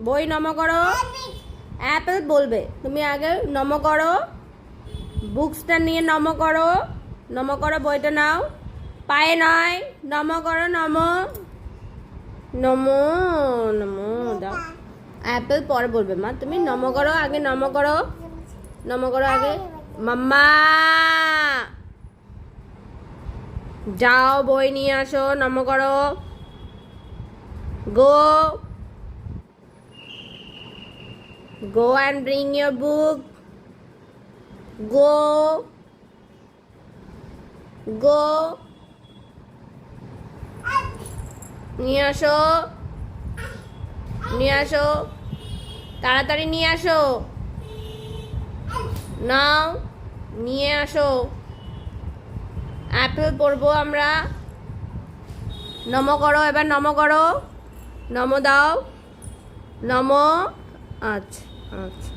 বই নম করো। অ্যাপেল বলবে, তুমি আগে নম করো। বুকসটা নিয়ে নম করো। নম করো, বইটা নাও। পায়ে নয়, নম করো, নম নম নম দাও। অ্যাপেল পরে বলবে মা, তুমি নম করো আগে, নম করো। নম করো আগে। মাম্মা যাও বই নিয়ে আসো, নম করো। Go go and bring your book. Go go নিয়ে আসো, নিয়ে আসো, তাড়াতাড়ি নিয়ে আসো। নাও, নিয়ে আসো। অ্যাপেল পড়বো আমরা। নম করো, এবার নম করো। নম দাও, নম। আচ্ছা আচ্ছা।